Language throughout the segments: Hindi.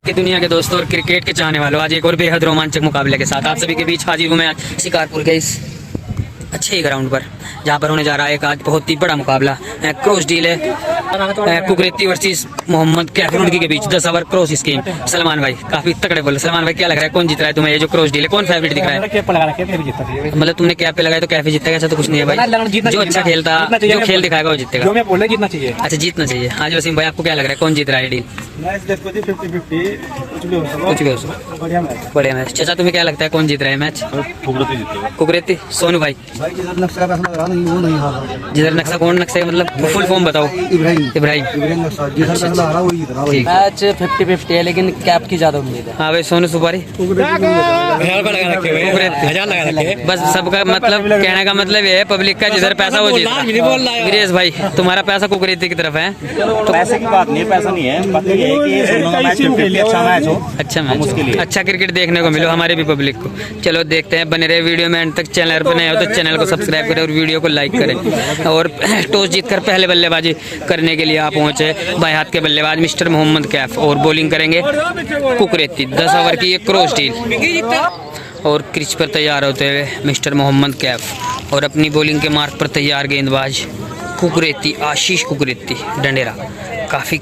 की दुनिया के दोस्तों और क्रिकेट के चाहने वालों, आज एक और बेहद रोमांचक मुकाबले के साथ आप सभी के बीच हाजिर हूँ मैं आज शिकारपुर के इस अच्छे ही ग्राउंड पर, जहाँ पर होने जा रहा है एक आज बहुत ही बड़ा मुकाबला। क्रॉस डील है कुकरेती वर्सेस मोहम्मद कैफ रुड़की के बीच 10 ओवर क्रॉस स्कीम। सलमान भाई काफी तगड़े बोले। सलमान भाई क्या लग रहा है, कौन जीत रहा है तुम्हें? ये जो क्रॉस डील है कौन फेवरेट दिख रहा है? मतलब तुमने कैप पे लगाया तो कैफे जीतेगा, ऐसा तो कुछ नहीं है भाई। जो अच्छा खेलता, जो खेल दिखाएगा वो जीतेगा। जीतना चाहिए। अच्छा जीतना चाहिए। हाँ जी वसीम भाई, आपको क्या लग रहा है कौन जीत रहा है डील? कुछ भी हो सकता। बढ़िया मैच। चाचा तुम्हें क्या लगता है कौन जीत रहा है मैच? कुकरेती। सोनू भाई जिधर नक्शा, कौन नक्शा मतलब फुल फॉर्म बताओ। इब्राहिम। मैच 50-50 है, लेकिन कैप की ज्यादा उम्मीद है। हाँ भाई सोनू सुपारी बस सबका मतलब कहने का मतलब ये है पब्लिक का जिधर पैसा वो जीता। गिरीश भाई तुम्हारा पैसा कुकरेती की तरफ है? तो पैसे की बात नहीं है, पैसा नहीं है, बात ये है कि अच्छा मैच हो, अच्छा मैच, अच्छा क्रिकेट देखने को मिलो हमारे भी पब्लिक को। चलो देखते हैं, बने रहे वीडियो में एंड तक। चैनल पर नए हो तो चैनल को सब्सक्राइब करें और वीडियो को लाइक करें। और टॉस जीतकर पहले बल्लेबाजी करने के लिए आप पहुंचे बाएं हाथ के बल्लेबाज मिस्टर मोहम्मद कैफ, और बॉलिंग करेंगे कुकरेती। 10 ओवर की ये क्रॉस डील, और क्रिच पर तैयार होते हुए मिस्टर मोहम्मद कैफ, और अपनी बॉलिंग के मार्क पर तैयार गेंदबाज कुकरेती आशीष कुकरेती डंडेरा। काफ़ी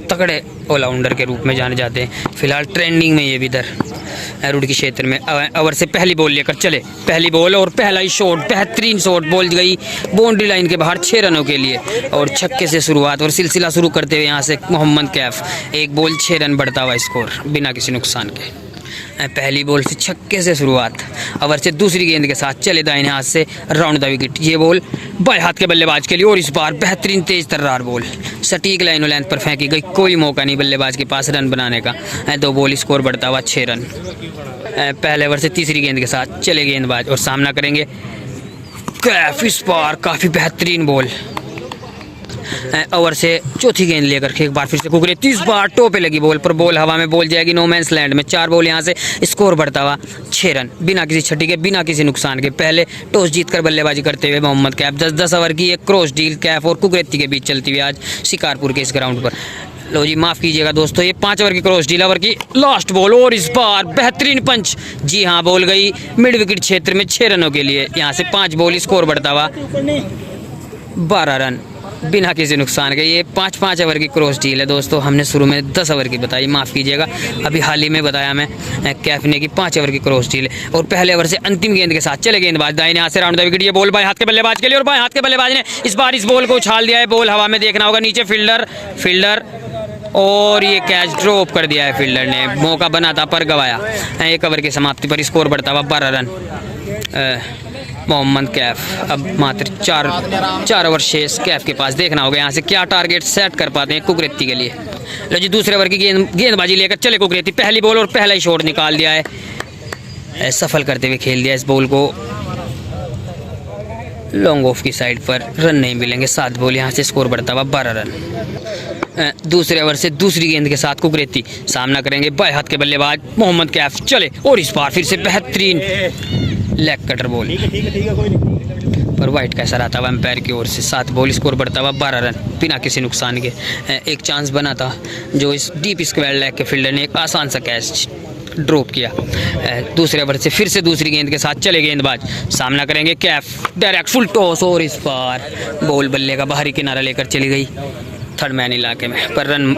तगड़े ऑलराउंडर के रूप में जाने जाते हैं, फिलहाल ट्रेंडिंग में ये भी इधर रुड़की क्षेत्र में। ओवर से पहली बॉल लेकर चले, पहली बॉल और पहला ही शॉट, बेहतरीन शॉट, बॉल गई बाउंड्री लाइन के बाहर 6 रनों के लिए, और छक्के से शुरुआत और सिलसिला शुरू करते हुए यहाँ से मोहम्मद कैफ। एक बॉल 6 रन बढ़ता हुआ स्कोर बिना किसी नुकसान के। पहली बॉल से छक्के से शुरुआत, ओवर से दूसरी गेंद के साथ चले दाहिने हाथ से राउंड द विकेट। ये बॉल बाएं हाथ के बल्लेबाज के लिए, और इस बार बेहतरीन तेज तर्रार बॉल सटीक लाइन और लेंथ पर फेंकी गई, कोई मौका नहीं बल्लेबाज के पास रन बनाने का। 2 बॉल स्कोर बढ़ता हुआ 6 रन। पहले ओवर से तीसरी गेंद के साथ चले गेंदबाज और सामना करेंगे कैफ। इस बार काफ़ी बेहतरीन बॉल, ओवर से चौथी गेंद लेकर एक बार फिर से कुकरे, 30 बार टो पे लगी बॉल पर, बॉल हवा में, बॉल जाएगी नो मैंस लैंड में। 4 बॉल यहाँ से स्कोर बढ़ता हुआ 6 रन बिना किसी छठी के, बिना किसी नुकसान के। पहले टॉस जीतकर बल्लेबाजी करते हुए मोहम्मद कैफ। 10 ओवर की एक क्रॉस डील कैफ और कुकरेती के बीच चलती हुई आज शिकारपुर के इस ग्राउंड पर। लो जी माफ़ कीजिएगा दोस्तों, ये 5 ओवर की क्रॉस डील, ओवर की लास्ट बॉल, और इस बार बेहतरीन पंच। जी हाँ, बॉल गई मिड विकेट क्षेत्र में 6 रनों के लिए। यहाँ से 5 बॉल स्कोर बढ़ता हुआ 12 रन बिना किसी नुकसान के। ये 5-5 ओवर की क्रॉस डील है दोस्तों। हमने शुरू में 10 ओवर की बताई, माफ़ कीजिएगा, अभी हाल ही में बताया मैं कैफ ने की 5 ओवर की क्रॉस डील है। और पहले ओवर से अंतिम गेंद के साथ चले गेंदबाज दाहिने हाथ से राउंड द विकेट। ये बॉल बाएं हाथ के बल्लेबाज के लिए, और बाएं हाथ के बल्लेबाज ने इस बार इस बॉल को उछाल दिया है। बॉल हवा में, देखना होगा नीचे फील्डर, और ये कैच ड्रॉप कर दिया है फील्डर ने। मौका बना था पर गवाया। 1 ओवर की समाप्ति पर स्कोर बढ़ता हुआ 12 रन। मोहम्मद कैफ अब मात्र 4 ओवर शेष कैफ के पास। देखना होगा यहाँ से क्या टारगेट सेट कर पाते हैं कुकरेती के लिए। लो जी दूसरे ओवर की गेंदबाजी लेकर चले कुकरेती। पहली बॉल और पहला ही शॉट निकाल दिया है, सफल करते हुए खेल दिया इस बॉल को लॉन्ग ऑफ की साइड पर। रन नहीं मिलेंगे, 7 बॉल यहाँ से स्कोर बढ़ता हुआ 12 रन। दूसरे ओवर से दूसरी गेंद के साथ कुकरेती सामना करेंगे बाएं हाथ के बल्लेबाज मोहम्मद कैफ। चले, और इस बार फिर से बेहतरीन लेग कटर बॉल पर वाइट का इशारा आता हुआ एम्पायर की ओर से। 7 बॉल स्कोर बढ़ता हुआ 12 रन बिना किसी नुकसान के। एक चांस बना था जो इस डीप स्क्वायर लेग के फील्डर ने एक आसान सा कैच ड्रॉप किया। दूसरे ओवर से फिर से दूसरी गेंद के साथ चले गेंदबाज, सामना करेंगे कैफ। डायरेक्ट फुल टॉस, और इस बार बॉल बल्ले का बाहरी किनारा लेकर चली गई थर्ड मैन इलाके में, पर रन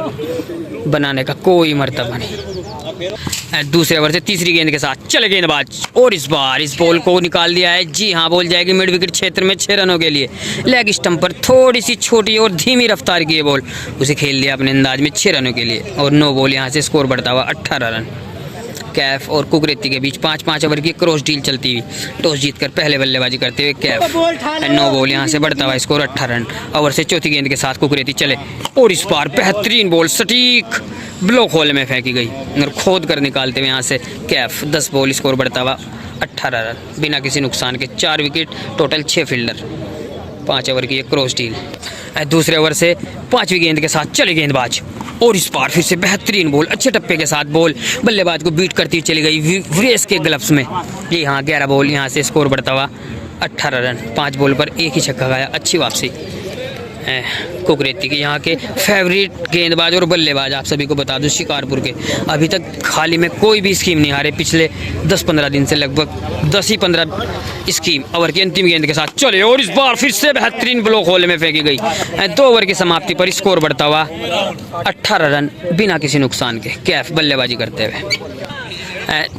बनाने का कोई मर्तबा नहीं। दूसरे ओवर से तीसरी गेंद के साथ चले गेंदबाज, और इस बार इस बॉल को निकाल दिया है। जी हाँ, बॉल जाएगी मिड विकेट क्षेत्र में 6 रनों के लिए। लेग स्टंप पर थोड़ी सी छोटी और धीमी रफ्तार की ये बॉल, उसे खेल दिया अपने अंदाज में 6 रनों के लिए, और 9 बॉल यहाँ से स्कोर बढ़ता हुआ 18 रन। कैफ और कुकरेती के बीच 5-5 ओवर की क्रॉस डील चलती हुई। टॉस जीतकर पहले बल्लेबाजी करते हुए कैफ। 9 बॉल यहाँ से बढ़ता हुआ स्कोर 18 रन। ओवर से चौथी गेंद के साथ कुकरेती चले, और इस बार बेहतरीन बॉल सटीक ब्लॉक होल में फेंकी गई और खोद कर निकालते हुए यहाँ से कैफ। 10 बॉल स्कोर बढ़ता हुआ 18 रन बिना किसी नुकसान के। 4 विकेट, टोटल 6 फील्डर। 5 ओवर की एक क्रॉस डील। दूसरे ओवर से 5वीं गेंद के साथ चले गेंदबाज, और इस बार फिर से बेहतरीन बॉल, अच्छे टप्पे के साथ बॉल बल्लेबाज को बीट करती चली गई वीरेश के ग्लव्स में। जी हाँ, 11 बॉल यहाँ से स्कोर बढ़ता हुआ 18 रन। 5 बॉल पर एक ही छक्का खाया, अच्छी वापसी। कुकरेती के यहाँ के फेवरेट गेंदबाज और बल्लेबाज आप सभी को बता दूं शिकारपुर के। अभी तक खाली में कोई भी स्कीम नहीं हारे पिछले 10-15 दिन से, लगभग 10 ही 15 स्कीम। ओवर की अंतिम गेंद के साथ चले और इस बार फिर से बेहतरीन ब्लॉक होले में फेंकी गई। 2 ओवर की समाप्ति पर स्कोर बढ़ता हुआ 18 रन बिना किसी नुकसान के। कैफ बल्लेबाजी करते हुए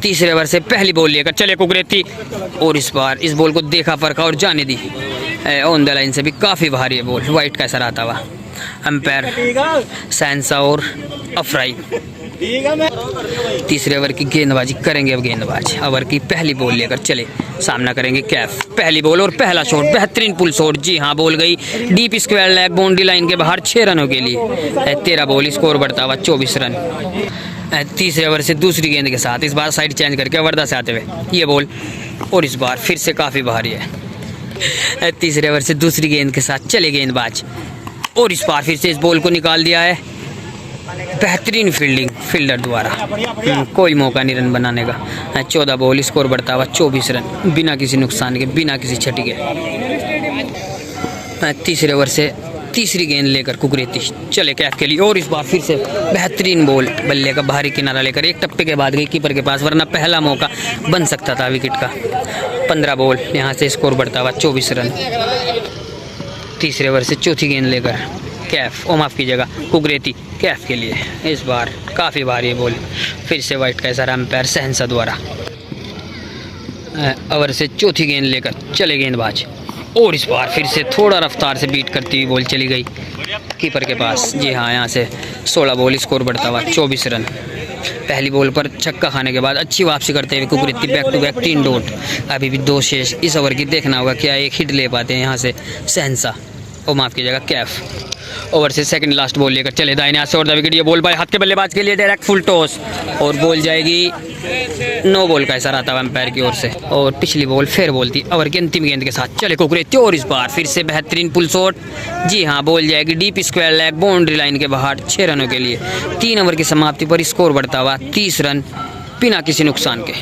तीसरे ओवर से पहली बॉल लेकर चले कुकरेती और इस बार इस बॉल को देखा परखा और जाने दी। ऑन द लाइन से भी काफ़ी भारी है बॉल, वाइट का असर आता हुआ। अंपायर सैंसा और अफराई तीसरे ओवर की गेंदबाजी करेंगे। अब गेंदबाज ओवर की पहली बॉल लेकर चले, सामना करेंगे कैफ। पहली बॉल और पहला शॉट, बेहतरीन पुल शॉट, जी हाँ बॉल गई deep square leg boundary line के बाहर 6 रनों के लिए। 13 बॉल, स्कोर बढ़ता हुआ 24 रन। तीसरे ओवर से दूसरी गेंद के साथ इस बार साइड चेंज करके वर्धा से आते हुए ये बॉल और इस बार फिर से काफ़ी भारी है। तीसरे ओवर से दूसरी गेंद के साथ चले गेंदबाज और इस बार फिर से इस बॉल को निकाल दिया है बेहतरीन फील्डिंग फील्डर द्वारा। कोई मौका नहीं रन बनाने का। 14 बॉल, स्कोर बढ़ता हुआ 24 रन बिना किसी नुकसान के, बिना किसी छठी के। तीसरे ओवर से तीसरी गेंद लेकर कुकरेती चले कैफ के लिए और इस बार फिर से बेहतरीन बॉल, बल्ले का बाहरी किनारा लेकर एक टप्पे के बाद गई कीपर के पास, वरना पहला मौका बन सकता था विकेट का। 15 बॉल, यहाँ से स्कोर बढ़ता हुआ 24 रन। तीसरे ओवर से चौथी गेंद लेकर कैफ, ओ माफ़ कीजिएगा कुकरेती कैफ के लिए। इस बार काफ़ी भारी बॉल, फिर से वाइट का इशारा अंपायर सहनसा द्वारा। ओवर से चौथी गेंद लेकर चले गेंदबाज और इस बार फिर से थोड़ा रफ्तार से बीट करती हुई बॉल चली गई कीपर के पास। जी हाँ, यहाँ से 16 बॉल, स्कोर बढ़ता हुआ 24 रन। पहली बॉल पर छक्का खाने के बाद अच्छी वापसी करते हुए Kukreti back to back 3 dot. अभी भी 2 शेष इस ओवर की, देखना होगा क्या एक हिट ले पाते हैं यहाँ से सहनसा, ओ माफ़ कीजिएगा कैफ। ओवर से सेकंड लास्ट बॉल लेकर चले दाहिने हाथ से और द विकेट। ये बॉल बाय हाथ के बल्लेबाज के लिए डायरेक्ट फुल टॉस और बॉल जाएगी 9 बॉल का इशारा आता है अंपायर की ओर से और पिछली बॉल फेयर बॉल थी। ओवर की अंतिम गेंद के साथ चले कुकरेती और इस बार फिर से बेहतरीन पुल शॉट, जी हाँ बॉल जाएगी deep square leg boundary line के बाहर 6 रनों के लिए। 3 ओवर की समाप्ति पर स्कोर बढ़ता हुआ 30 रन बिना किसी नुकसान के।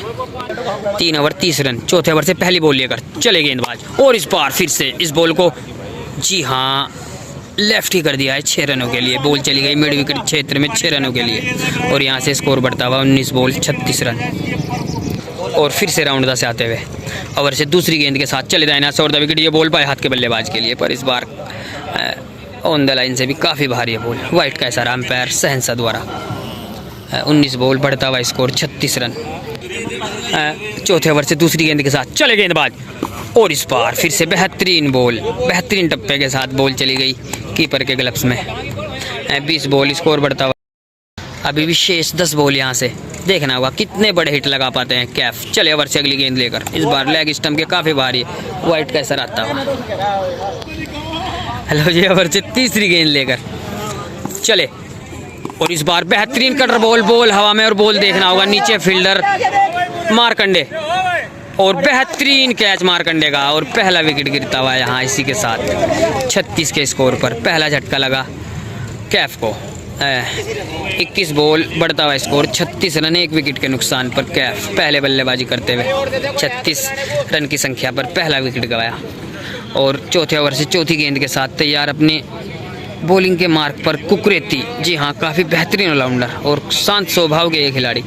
3 ओवर 30 रन। चौथे ओवर से पहली बॉल लेकर चले गेंदबाज और इस बार फिर से इस बॉल को, जी हाँ लेफ्ट ही कर दिया है 6 रनों के लिए। बॉल चली गई मिड विकेट क्षेत्र में 6 रनों के लिए और यहाँ से स्कोर बढ़ता हुआ 19 बॉल 36 रन। और फिर से राउंड से आते हुए ओवर से दूसरी गेंद के साथ चले दाहिने हाथ से और द विकेट। ये बॉल बाएं हाथ के बल्लेबाज के लिए, पर इस बार ऑन द लाइन से भी काफ़ी भारी है बॉल, वाइट का इशारा अंपायर सहनसा द्वारा। 19 बॉल, बढ़ता हुआ स्कोर 36 रन। चौथे ओवर से दूसरी गेंद के साथ चले गेंदबाज और इस बार फिर से बेहतरीन बॉल, बेहतरीन टप्पे के साथ बॉल चली गई कीपर के ग्लव्स में। 20 बॉल, स्कोर बढ़ता हुआ। अभी भी शेष 10 बॉल, यहाँ से देखना होगा कितने बड़े हिट लगा पाते हैं कैफ। चले ओवर से अगली गेंद लेकर, इस बार लेग स्टंप के काफ़ी भारी है, वाइट का असर आता हुआ। हेलो जी, ओवर से तीसरी गेंद लेकर चले और इस बार बेहतरीन कटर बॉल, बॉल हवा में और बॉल देखना होगा नीचे फील्डर मारकंडे और बेहतरीन कैच मारकंडे का और पहला विकेट गिरता हुआ यहाँ इसी के साथ 36 के स्कोर पर। पहला झटका लगा कैफ को। 21 बॉल, बढ़ता हुआ स्कोर 36 रन, 1 विकेट के नुकसान पर कैफ पहले बल्लेबाजी करते हुए 36 रन की संख्या पर पहला विकेट गवाया। और चौथे ओवर से चौथी गेंद के साथ तैयार अपने बॉलिंग के मार्क पर कुकरेती, जी हाँ काफ़ी बेहतरीन ऑलराउंडर और शांत स्वभाव के एक खिलाड़ी।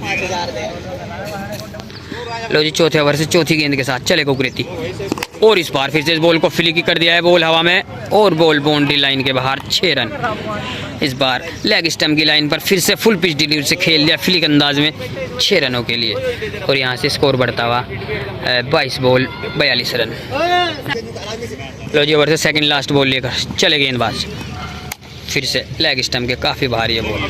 लो जी, चौथे ओवर से चौथी गेंद के साथ चले कुकरेती और इस बार फिर से इस बॉल को फ्लिकी कर दिया है, बॉल हवा में और बॉल बाउंड्री लाइन के बाहर 6 रन। इस बार लेग स्टंप की लाइन पर फिर से फुल पिच डिलीवरी से खेल दिया फ्लिक अंदाज में 6 रनों के लिए और यहाँ से स्कोर बढ़ता हुआ 22 बॉल 42 रन। लो जी, ओवर से सेकंड लास्ट बॉल लेकर चले गेंदबाज, फिर से लेग स्टंप के काफ़ी भारी है ball.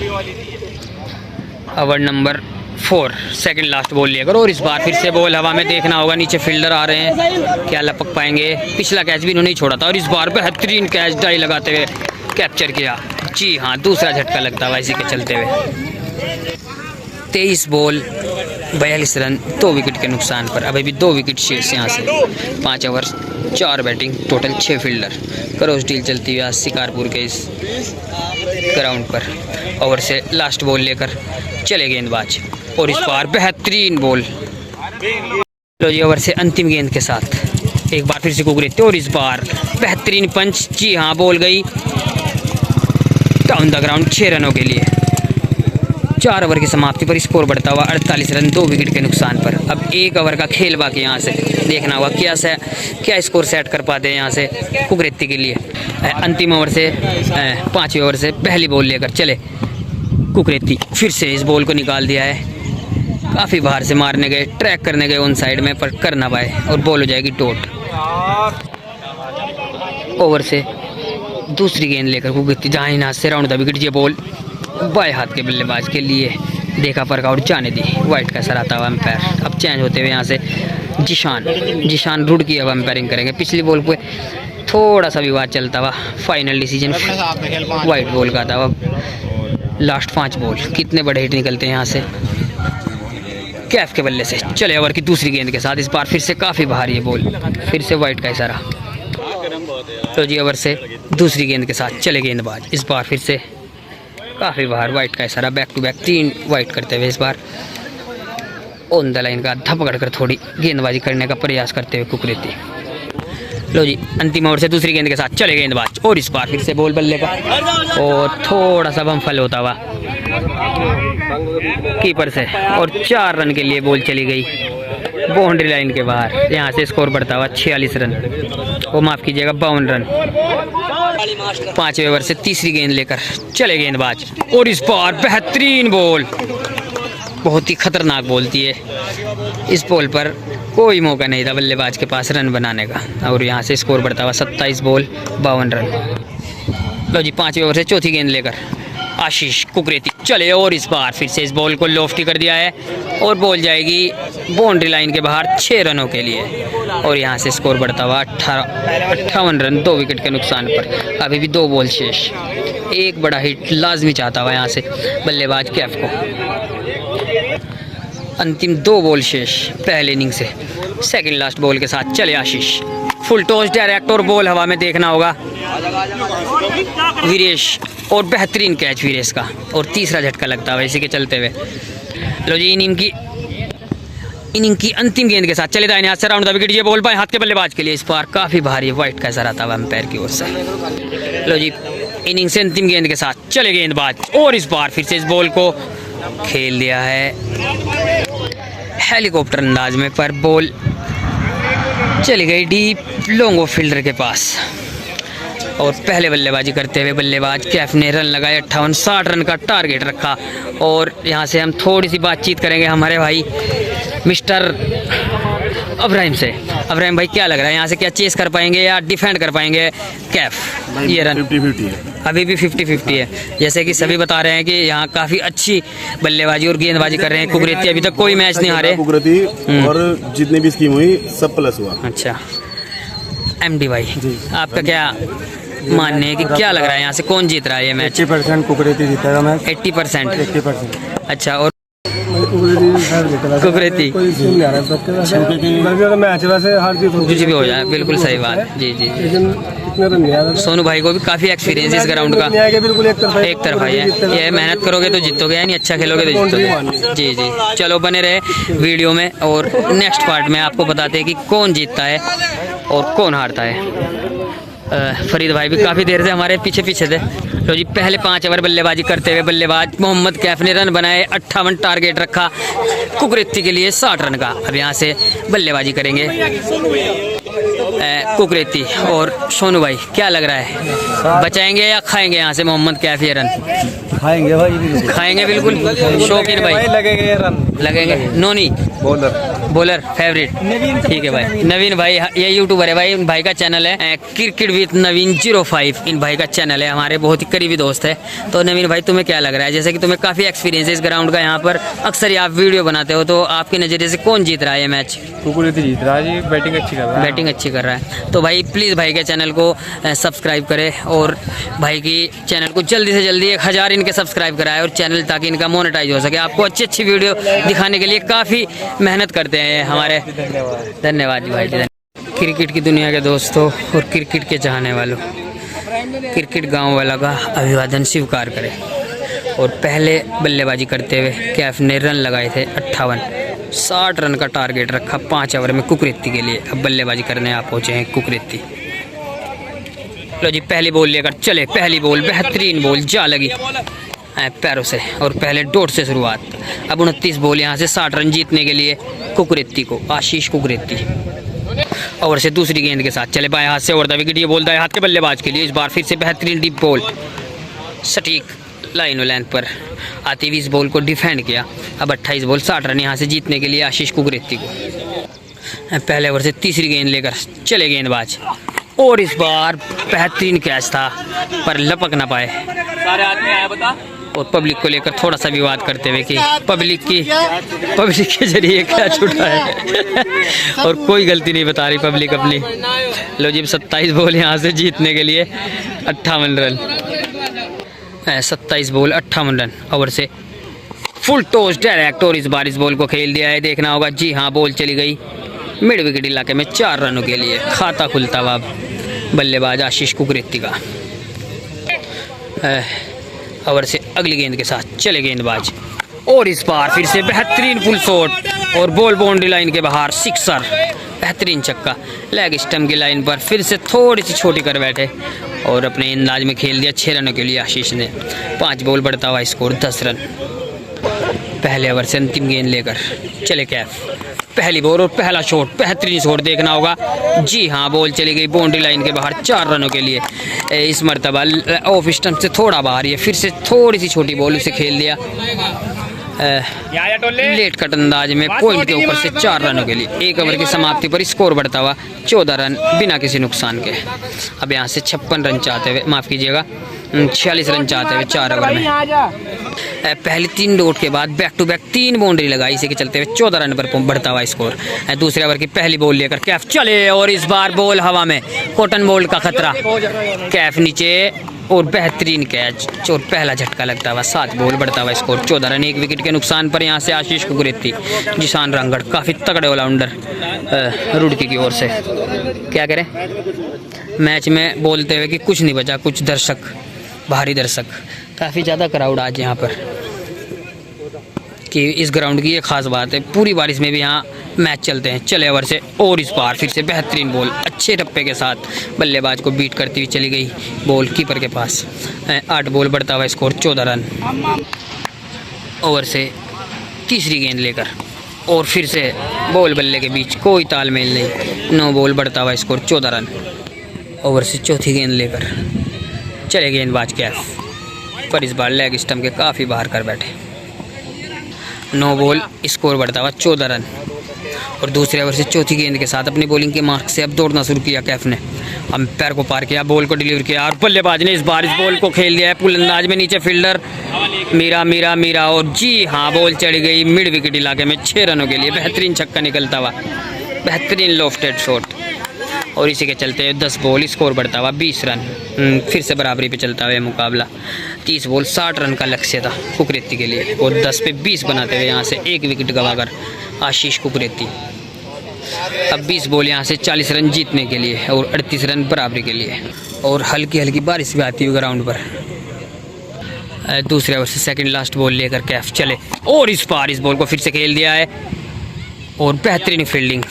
Over number 4, second last ball लेकर और इस बार फिर से बॉल हवा में, देखना होगा नीचे फील्डर आ रहे हैं, क्या लपक पाएंगे। पिछला कैच भी इन्होंने छोड़ा था और इस बार बेहतरीन कैच डाई लगाते हुए कैप्चर किया। जी हाँ, दूसरा झटका लगता हुआ इसी के चलते हुए। 23 बॉल 42 रन, 2 विकेट के नुकसान पर। अभी भी 2 विकेट शेष यहाँ से। 5 over 4 batting, total 6 fielder. Cross deal चलती हुई आज शिकारपुर के इस ग्राउंड पर। ओवर से लास्ट बॉल लेकर चले गेंदबाज और इस बार बेहतरीन बॉल। लो जी, ओवर से अंतिम गेंद के साथ एक बार फिर से कुकरेती और इस बार बेहतरीन पंच, जी हाँ बॉल गई डाउन द ग्राउंड 6 रनों के लिए। 4 ओवर की समाप्ति पर स्कोर बढ़ता हुआ 48 रन 2 विकेट के नुकसान पर। अब 1 ओवर का खेल बाकी, यहाँ से देखना होगा क्या स्कोर सेट कर पाते हैं यहाँ से कुकरेती के लिए। अंतिम ओवर से 5वें ओवर से पहली बॉल लेकर चले कुकरेती। फिर से इस बॉल को निकाल दिया है, काफ़ी बाहर से मारने गए, ट्रैक करने गए ऑन साइड में, पर कर ना पाए और बॉल हो जाएगी डॉट। ओवर से दूसरी गेंद लेकर कुकरेती जहाँ हाथ से राउंड द विकेट। ये बॉल बाएं हाथ के बल्लेबाज के लिए, देखा पर आउट जाने दी। वाइट का सर आता हुआ अंपायर। अब चेंज होते हुए यहाँ से जिशान रुड की अब अंपायरिंग करेंगे। पिछली बॉल पे थोड़ा सा विवाद चलता हुआ फाइनल डिसीजन वाइट बॉल का था। अब लास्ट 5 बॉल, कितने बड़े हिट निकलते हैं यहाँ से कैफ के बल्ले से। चले ओवर की दूसरी गेंद के साथ, इस बार फिर से काफ़ी बाहर ये बॉल, फिर से वाइट का इशारा। तो जी ओवर से दूसरी गेंद के साथ चले गेंदबाज, इस बार फिर से काफ़ी बाहर वाइट का इशारा। बैक टू बैक 3 वाइट करते हुए इस बार ऑन द लाइन का धपकड़ कर थोड़ी गेंदबाजी करने का प्रयास करते हुए कुकरेती। लो जी अंतिम ओवर से दूसरी गेंद के साथ चले गेंदबाज और इस बार फिर से बॉल बल्ले का और थोड़ा सा बमफल होता हुआ कीपर से और 4 रन के लिए बॉल चली गई बाउंड्री लाइन के बाहर। यहाँ से स्कोर बढ़ता हुआ 46 रन, वो माफ़ कीजिएगा 52 रन। 5वें ओवर से तीसरी गेंद लेकर चले गेंदबाज और इस बार बेहतरीन बॉल, बहुत ही खतरनाक बॉल थी है। इस बॉल पर कोई मौका नहीं था बल्लेबाज के पास रन बनाने का और यहाँ से स्कोर बढ़ता हुआ 27 बॉल 52 रन। लो जी 5वें ओवर से चौथी गेंद लेकर आशीष कुकरेती चले और इस बार फिर से इस बॉल को लॉफ्टी कर दिया है और बॉल जाएगी बाउंड्री लाइन के बाहर 6 रनों के लिए और यहाँ से स्कोर बढ़ता हुआ 58 रन 2 विकेट के नुकसान पर। अभी भी 2 बॉल शेष, एक बड़ा हिट लाजमी चाहता हुआ यहाँ से बल्लेबाज कैफ को। अंतिम 2 बॉल शेष पहले इनिंग से। सेकंड लास्ट बॉल के साथ चले आशीष, फुल टॉस डायरेक्ट और बॉल हवा में, देखना होगा वीरेश और बेहतरीन कैच वीरेश का और तीसरा झटका लगता है इसी के चलते हुए। लो जी इनिंग की अंतिम गेंद के साथ चले दाहिने हाथ से राउंड द विकेट। ये बॉल बाएं हाथ के बल्लेबाज के लिए, इस बार काफ़ी भारी वाइट का असर आता है अंपायर की ओर से। लो जी इनिंग से अंतिम गेंद के साथ चले गेंदबाज और इस बार फिर से इस बॉल को खेल दिया है हेलीकॉप्टर अंदाज में, पर बॉल चली गई डीप लॉन्ग ऑफ फील्डर के पास और पहले बल्लेबाजी करते हुए बल्लेबाज कैफ ने रन लगाए 58-60 रन का टारगेट रखा। और यहाँ से हम थोड़ी सी बातचीत करेंगे हमारे भाई मिस्टर अब्राहिम से। अब्राहिम भाई क्या लग रहा है यहाँ से, क्या चेस कर पाएंगे या डिफेंड कर पाएंगे कैफ? ये रन 50-50 है, अभी भी 50-50 है। जैसे कि सभी बता रहे हैं कि यहाँ काफ़ी अच्छी बल्लेबाजी और गेंदबाजी कर रहे हैं कुकरेती, अभी तक कोई मैच नहीं हारे कुकरेती और जितनी भी स्कीम हुई सब प्लस हुआ। अच्छा एमडी भाई आपका क्या मानने है कि क्या लग रहा है यहाँ से कौन जीत रहा है ये मैच? 80% कुकरेती जीतेगा मैच। 80%? 80%। अच्छा और कुकरेती मैच वैसे हर चीज कुछ भी हो जाए, बिल्कुल सही बात। जी जी सोनू भाई को भी काफ़ी एक्सपीरियंस इस ग्राउंड का, बिल्कुल एक तरफा ही है। ये मेहनत करोगे तो जीतोगे, यानी अच्छा खेलोगे तो जीतोगे। जी जी चलो बने रहे वीडियो में और नेक्स्ट पार्ट में आपको बताते हैं कि कौन जीतता है और कौन हारता है। फरीद भाई भी काफ़ी देर से हमारे पीछे थे। तो जी पहले 5 ओवर बल्लेबाजी करते हुए बल्लेबाज मोहम्मद कैफ ने रन बनाए, 58 टारगेट रखा कुकरेती के लिए 60 रन का। अब यहाँ से बल्लेबाजी करेंगे कुकरेती और सोनू भाई क्या लग रहा है, बचाएंगे या खाएंगे यहाँ से मोहम्मद कैफ ये रन? खाएंगे भाई, खाएंगे बिल्कुल। शौकीन भाई लगेंगे रन, लगेंगे। नोनी बॉलर फेवरेट, ठीक है भाई। नवीन भाई ये यूट्यूबर है भाई, इन भाई का चैनल है क्रिकेट विद नवीन 05, इन भाई का चैनल है, हमारे बहुत ही करीबी दोस्त है। तो नवीन भाई तुम्हें क्या लग रहा है, जैसे कि तुम्हें काफ़ी एक्सपीरियंस है इस ग्राउंड का, यहाँ पर अक्सर आप वीडियो बनाते हो, तो आपके नज़रिए से कौन जीत रहा है ये मैच? कुकरेती जीत रहा है जी, बैटिंग अच्छी कर रहा है। बैटिंग अच्छी कर रहा है। तो भाई प्लीज़ भाई के चैनल को सब्सक्राइब करें और भाई की चैनल को जल्दी से जल्दी 1000 इनके सब्सक्राइब कराए और चैनल, ताकि इनका मोनेटाइज हो सके। आपको अच्छी वीडियो दिखाने के लिए काफ़ी मेहनत करते हैं हमारे। धन्यवाद जी भाई। क्रिकेट की दुनिया के दोस्तों और क्रिकेट के चाहने वालों, क्रिकेट गाँव वाला का अभिवादन स्वीकार करें। और पहले बल्लेबाजी करते हुए कैफ ने रन लगाए थे 58, 60 रन का टारगेट रखा 5 ओवर में कुकरेती के लिए। अब बल्लेबाजी करने आप पहुँचे हैं कुकरेती। लो जी पहली बॉल लेकर चले, पहली बॉल बेहतरीन बॉल जा लगी पैरों से और पहले डॉट से शुरुआत। अब 29 बॉल यहाँ से 60 रन जीतने के लिए कुकरेती को, आशीष कुकरेती। ओवर से दूसरी गेंद के साथ चले बाएं हाथ से ओवर द विकेट, ये बॉल दाएं हाथ के बल्लेबाज के लिए। इस बार फिर से बेहतरीन डीप बॉल, सटीक लाइन और लेंथ पर आती हुई इस बॉल को डिफेंड किया। अब 28 बॉल 60 रन यहाँ से जीतने के लिए आशीष कुकरेती को। पहले ओवर से तीसरी गेंद लेकर चले गेंदबाज और इस बार बेहतरीन कैच था पर लपक ना पाए। सारे आदमी आए बता। और पब्लिक को लेकर थोड़ा सा विवाद करते हुए कि पब्लिक के जरिए कैच उठा है और कोई गलती नहीं बता रही पब्लिक अपनी। लो जी 27 बॉल यहाँ से जीतने के लिए 58 रन, 27 बॉल 58 रन। ओवर से फुल टॉस डायरेक्ट और इस बार इस बॉल को खेल दिया है, देखना होगा। जी हाँ, बॉल चली गई मिड विकेट इलाके में 4 रनों के लिए। खाता खुलता हुआ बल्लेबाज आशीष कुकरेती का। ओवर से अगली गेंद के साथ चले गेंदबाज और इस बार फिर से बेहतरीन फुल शॉट और बॉल बाउंड्री लाइन के बाहर, सिक्सर, बेहतरीन छक्का। लेग स्टंप की लाइन पर फिर से थोड़ी सी छोटी कर बैठे और अपने अंदाज में खेल दिया 6 रनों के लिए आशीष ने। 5 बॉल बढ़ता हुआ स्कोर 10 रन। पहले ओवर से अंतिम गेंद लेकर चले कैफ, पहली बॉल और पहला शॉट, बेहतरीन शॉट, देखना होगा। जी हाँ, बॉल चली गई बाउंड्री लाइन के बाहर 4 रनों के लिए। इस मरतबा ऑफ स्टंप से थोड़ा बाहर, ये फिर से थोड़ी सी छोटी बॉल उसे खेल दिया लेट कट अंदाज में पॉइंट के ऊपर से 4 रनों के लिए। 1 ओवर की समाप्ति पर स्कोर बढ़ता हुआ 14 रन बिना किसी नुकसान के। अब यहाँ से 56 रन चाहते हुए, माफ़ कीजिएगा 46 रन चाहते हुए 4 ओवर में। पहले 3 डॉट के बाद बैक टू बैक 3 बाउंड्री लगाई, इसी के चलते हुए 14 रन पर बढ़ता हुआ स्कोर। दूसरे ओवर की पहली बॉल लेकर कैफ चले और इस बार बॉल हवा में, कॉटन बॉल का खतरा, कैफ नीचे और बेहतरीन कैच और पहला झटका लगता हुआ। 7 बॉल बढ़ता हुआ स्कोर 14 रन। 1 विकेट के नुकसान पर यहाँ से आशीष कुकरेती, जिशान रांगड़ काफ़ी तगड़े ऑलराउंडर रुड़की की ओर से। क्या करें, मैच में बोलते हुए कि कुछ नहीं बचा, कुछ दर्शक, भारी दर्शक, काफ़ी ज़्यादा क्राउड आज यहाँ पर, कि इस ग्राउंड की ये खास बात है। पूरी बारिश में भी यहाँ मैच चलते हैं। चले ओवर से और इस बार फिर से बेहतरीन बॉल, अच्छे टप्पे के साथ बल्लेबाज को बीट करती हुई चली गई बॉल कीपर के पास। 8 बॉल बढ़ता हुआ स्कोर 14 रन। ओवर से तीसरी गेंद लेकर और फिर से बॉल बल्ले के बीच कोई तालमेल नहीं, 9 बॉल बढ़ता हुआ स्कोर 14 रन। ओवर से चौथी गेंद लेकर चले गेंदबाज कैफ, पर इस बार लेग स्टंप के काफ़ी बाहर कर बैठे। 9 बॉल, स्कोर बढ़ता हुआ 14 रन। और दूसरे ओवर से चौथी गेंद के साथ अपनी बॉलिंग के मार्क से अब दौड़ना शुरू किया कैफ ने। अंपायर को पार किया, बॉल को डिलीवर किया और बल्लेबाज ने इस बार इस बॉल को खेल दिया है पुल अंदाज में। नीचे फील्डर मीरा और जी हाँ, बॉल चढ़ी गई मिड विकेट इलाके में 6 रनों के लिए। बेहतरीन छक्का निकलता हुआ, बेहतरीन लॉफ्टेड शॉट और इसी के चलते 10 बॉल, स्कोर बढ़ता हुआ 20 रन। फिर से बराबरी पे चलता हुआ मुकाबला। 30 बॉल 60 रन का लक्ष्य था कुकरेती के लिए और 10 पे 20 बनाते हुए यहाँ से 1 विकेट गंवाकर आशीष कुकरेती। अब 20 बॉल यहाँ से 40 रन जीतने के लिए और 38 रन बराबरी के लिए। और हल्की हल्की बारिश भी आती हुई ग्राउंड पर। दूसरे ओवर से सेकंड लास्ट बॉल लेकर कैफ चले और इस बार इस बॉल को फिर से खेल दिया है और बेहतरीन फील्डिंग,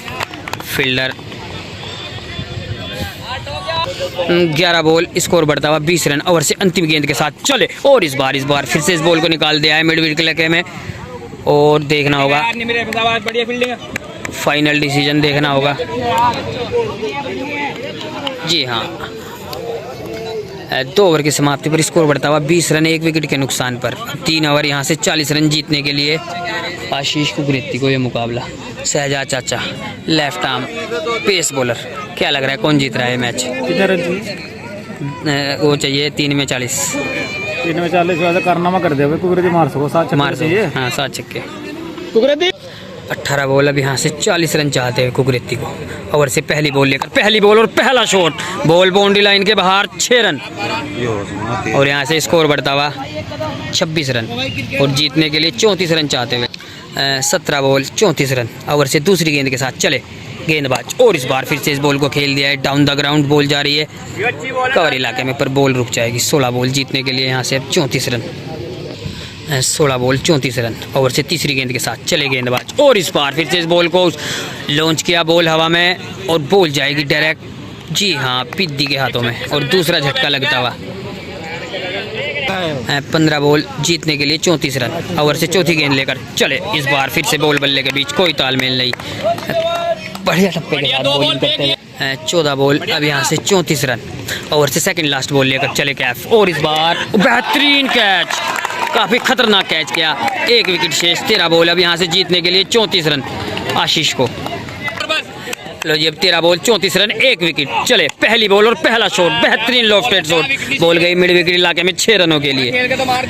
फील्डर 11 बॉल, स्कोर बढ़ता हुआ 20 रन। ओवर से अंतिम गेंद के साथ चले और इस बार फिर से इस बॉल को निकाल दिया है मिड विकेट इलाके में और देखना होगा, फाइनल डिसीजन देखना होगा। जी हाँ, 2 ओवर की समाप्ति पर स्कोर बढ़ता हुआ 20 रन 1 विकेट के नुकसान पर। 3 ओवर यहाँ से 40 रन जीतने के लिए आशीष कुकरेती को ये मुकाबला। शहजाद चाचा लेफ्ट आर्म पेस बॉलर, क्या लग रहा है कौन जीत रहा है मैच? कितने रन वो चाहिए 3 में 40। 3 में 40 वैसे कारनामा कर दिया कुकरेती, मार सको 7 मार चाहिए। हाँ 7 छक्के। कुकरेती 18 बॉल, अब यहाँ से 40 रन चाहते हैं कुकरेती को। ओवर से पहली बॉल लेकर पहली बॉल और पहला शॉट, बॉल बाउंड्री लाइन के बाहर 6 रन और यहाँ से स्कोर बढ़ता हुआ 26 रन और जीतने के लिए 34 रन चाहते हुए 17 बॉल 34 रन। ओवर से दूसरी गेंद के साथ चले गेंदबाज और इस बार फिर से इस बॉल को खेल दिया है। डाउन द ग्राउंड बॉल जा रही है कवर इलाके में, पर बॉल रुक जाएगी। 16 बॉल जीतने के लिए यहाँ से अब 34 रन, 16 बॉल 34 रन। ओवर से तीसरी गेंद के साथ चले गेंदबाज और इस बार फिर से इस बॉल को लॉन्च किया, बॉल हवा में और बॉल जाएगी डायरेक्ट जी हाँ, पिद्दी के हाथों में और दूसरा झटका लगता हुआ। 15 बॉल जीतने के लिए 34 रन। ओवर से चौथी गेंद लेकर चले। इस बार फिर से बॉल बल्ले के बीच कोई तालमेल नहीं। बढ़िया टप्पे के साथ बॉलिंग करते हैं। 14 बॉल, अब यहाँ से 34 रन। ओवर से सेकंड लास्ट बॉल लेकर चले कैफ, और इस बार बेहतरीन कैच, काफ़ी खतरनाक कैच किया। 1 विकेट शेष। 13 बॉल, अब यहाँ से जीतने के लिए 34 रन आशीष को। लो जी, अब 13 बॉल 34 रन, 1 विकेट। चले पहली बॉल और पहला शॉट, बेहतरीन लॉफ्टेड शॉट, बॉल गई मिड विकेट इलाके में 6 रनों के लिए।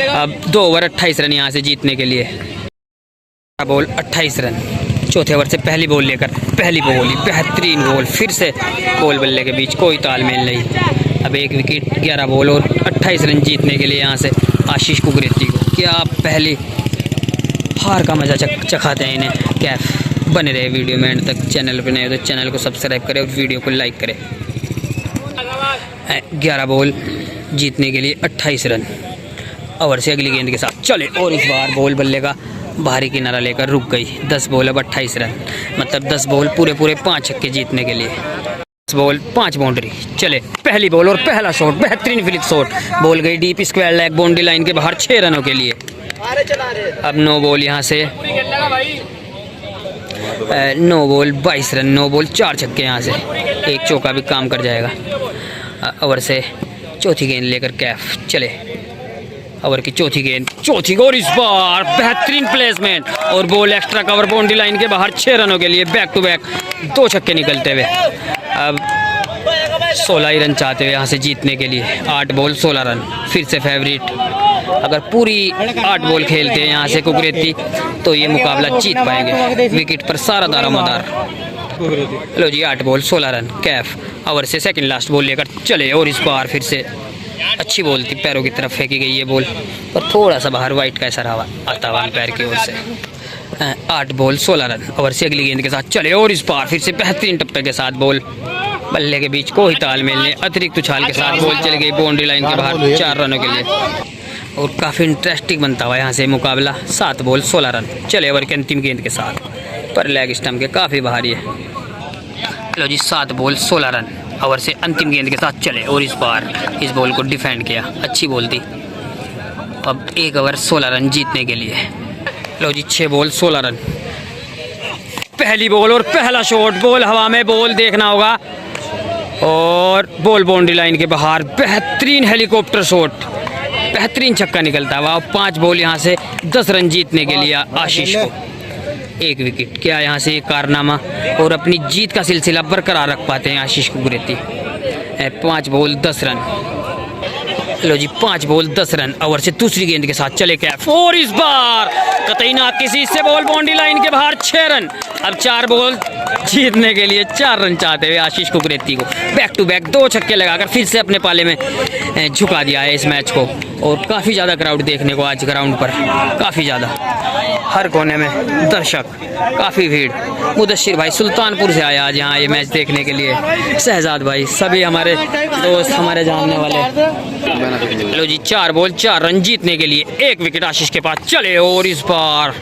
अब 2 ओवर 28 रन यहाँ से जीतने के लिए। Ball 28 run. चौथे ओवर से पहली बॉल लेकर पहली बॉल, बेहतरीन बॉल, फिर से बॉल बल्ले के बीच कोई तालमेल नहीं। अब 1 विकेट। 11 बॉल और 28 रन जीतने के लिए यहाँ से आशीष कुकरेती को। क्या पहली हार का मजा चखाते हैं इन्हें कैफ। बने रहे वीडियो में एंड तक। चैनल पर नए हो तो चैनल को सब्सक्राइब करें और वीडियो को लाइक करें। 11 बॉल जीतने के लिए 28 रन। ओवर से अगली गेंद के साथ चले, और इस बार बॉल बल्ले का बाहरी किनारा लेकर रुक गई। 10 बॉल, अब 28 रन, मतलब 10 बॉल पूरे 5 छक्के जीतने के लिए। 10 बॉल 5 बाउंड्री। चले पहली बॉल और पहला शॉट, बेहतरीन फ्लिक शॉट, बॉल गई deep square leg boundary line के बाहर 6 रनों के लिए। अब 9 बॉल यहाँ से 9 बॉल 22 रन। 9 बॉल 4 छक्के, यहाँ से 1 चौका भी काम कर जाएगा। ओवर से चौथी गेंद लेकर कैफ चले। ओवर की चौथी गेंद, चौथी और इस बार बेहतरीन प्लेसमेंट, और ball extra cover boundary line के बाहर 6 रनों के लिए। बैक टू बैक 2 छक्के निकलते हुए अब 16 ही रन चाहते हुए यहाँ से जीतने के लिए। 8 बॉल 16 रन, फिर से फेवरेट। अगर पूरी 8 बॉल खेलते हैं यहाँ से कुकरेती तो ये मुकाबला जीत पाएंगे। विकेट पर सारा दारोमदार। लो जी, 8 बॉल 16 रन कैफ। ओवर से सेकंड लास्ट बॉल लेकर चले, और इस बार फिर से अच्छी बॉल थी, पैरों की तरफ फेंकी गई ये बॉल, और थोड़ा सा बाहर वाइट का असर आता हुआ पैर की ओर से। 8 बॉल 16 रन। ओवर से अगली गेंद के साथ चले, और इस बार फिर से बेहतरीन टप्पे के साथ बॉल बल्ले के बीच कोई तालमेल नहीं। अतिरिक्त उछाल के साथ बॉल चली गई बाउंड्री लाइन के बाहर 4 रनों के लिए, और काफ़ी इंटरेस्टिंग बनता हुआ यहाँ से मुकाबला। 7 बॉल 16 रन। चले ओवर की अंतिम गेंद के साथ, पर लेग स्टंप के काफ़ी बाहरी है। लो जी, 7 बॉल 16 रन। ओवर से अंतिम गेंद के साथ चले, और इस बार इस बॉल को डिफेंड किया, अच्छी बॉल थी। अब 1 ओवर 16 रन जीतने के लिए। लो जी, 6 बॉल 16 रन। पहली बॉल और पहला शॉट, बॉल हवा में, बॉल देखना होगा, और बॉल बाउंड्री लाइन के बाहर, बेहतरीन हेलीकॉप्टर शॉट, बेहतरीन छक्का निकलता हुआ। 5 बॉल यहाँ से 10 रन जीतने के लिए आशीष को। 1 विकेट। क्या यहाँ से कारनामा और अपनी जीत का सिलसिला बरकरार रख पाते हैं आशीष कुकरेती। 5 ball 10 run. लो जी, 5 बॉल 10 रन। ओवर से दूसरी गेंद के साथ चले कैफ, और इस बार कतई ना किसी से बॉल बाउंड्री लाइन के बाहर 6 रन। अब 4 बॉल जीतने के लिए 4 रन चाहते हुए आशीष कुकरेती को बैक टू बैक 2 छक्के लगाकर फिर से अपने पाले में झुका दिया है इस मैच को। और काफ़ी ज़्यादा क्राउड देखने को आज ग्राउंड पर, काफ़ी ज़्यादा, हर कोने में दर्शक, काफ़ी भीड़। मुदस्सिर भाई सुल्तानपुर से आया आज यहाँ ये मैच देखने के लिए, शहजाद भाई, सभी हमारे दोस्त, हमारे जानने वाले। लो जी, 4 बॉल 4 रन जीतने के लिए। 1 विकेट आशीष के पास। चले, और इस बार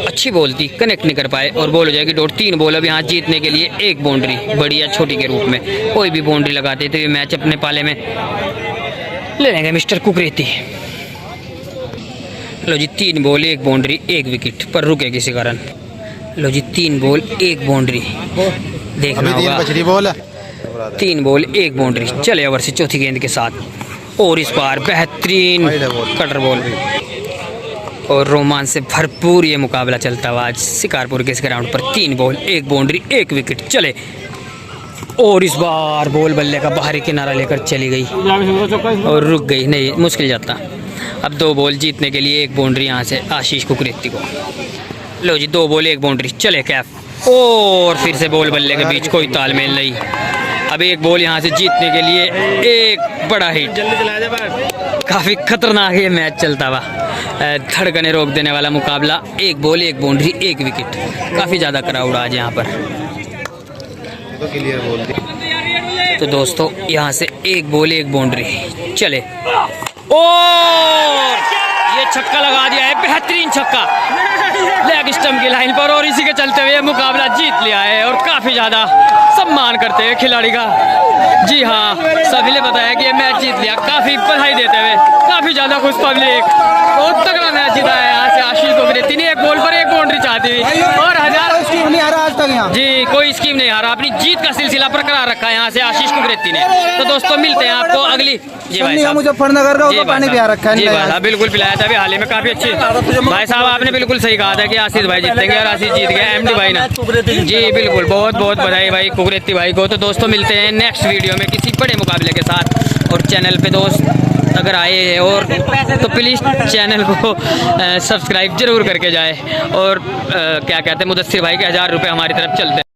अच्छी बॉल थी, कनेक्ट नहीं कर पाए, और बॉल हो जाएगी डॉट। 3 बॉल अब यहाँ जीतने के लिए। 1 बाउंड्री, बढ़िया छोटी के रूप में, कोई भी बाउंड्री लगाते तो ये मैच अपने पाले में ले लेंगे मिस्टर कुकरेती। लो जी, 3 बॉल 1 बाउंड्री 1 विकेट, पर रुके किसी कारण। लो जी, 3 बॉल 1 बाउंड्री, देखना होगा। 3 बॉल 1 बाउंड्री। चले ओवर से चौथी गेंद के साथ, और इस बार बेहतरीन कटर बॉल, और रोमांच से भरपूर ये मुकाबला चलता हुआ आज शिकारपुर के इस ग्राउंड पर। 3 बॉल 1 बाउंड्री 1 विकेट। चले, और इस बार बॉल बल्ले का बाहरी किनारा लेकर चली गई और रुक गई, नहीं मुश्किल जाता। अब 2 बॉल जीतने के लिए 1 बाउंड्री यहाँ से आशीष कुकरेती को। लो जी, 2 बॉल 1 बाउंड्री। चले कैफ, और फिर से बॉल बल्ले के बीच कोई तालमेल नहीं। अब 1 बॉल यहाँ से जीतने के लिए, 1 बड़ा हिट। काफ़ी खतरनाक ये मैच चलता हुआ, धड़कने रोक देने वाला मुकाबला। 1 बॉल 1 बाउंड्री 1 विकेट। काफ़ी ज़्यादा क्राउड आज यहाँ पर। तो दोस्तों, यहाँ से 1 बॉल 1 बाउंड्री। चले, और ये छक्का लगा दिया है, बेहतरीन छक्का लेग स्टंप की लाइन पर, और इसी के चलते हुए मुकाबला जीत लिया है और काफी ज्यादा सम्मान करते हैं खिलाड़ी का। जी हाँ, सभी ने बताया कि ये मैच जीत लिया, काफी बधाई देते हुए काफी ज्यादा खुश पब्लिक। बहुत तगड़ा मैच जीता है यहाँ से आशीष कुकरेती ने, एक बॉल पर एक बाउंड्री चाहती हुई और हजार स्कीम नहीं हारा आज तक यहाँ। जी, कोई स्कीम नहीं हारा, अपनी जीत का सिलसिला बरकरार रखा है यहाँ से आशीष कुकरेती ने। तो दोस्तों मिलते हैं आपको अगली। जी भाई साहब, मुजफ्फरनगर का उसको पानी पिला रखा है। जी भाई साहब, बिल्कुल पिलाया था अभी हाल ही में, काफी अच्छे। भाई साहब आपने बिल्कुल सही कहा था कि आशीष भाई जीतेंगे और आशीष जीत गए एमडी भाई ना। जी बिल्कुल, बहुत बहुत बधाई भाई कुकरेती भाई को। तो दोस्तों मिलते हैं नेक्स्ट वीडियो में किसी बड़े मुकाबले के साथ। और चैनल पे दोस्त अगर आए हैं और तो प्लीज़ चैनल को सब्सक्राइब जरूर करके जाए। और क्या कहते हैं, मुदस्सिर भाई के 1000 रुपये हमारी तरफ चलते हैं।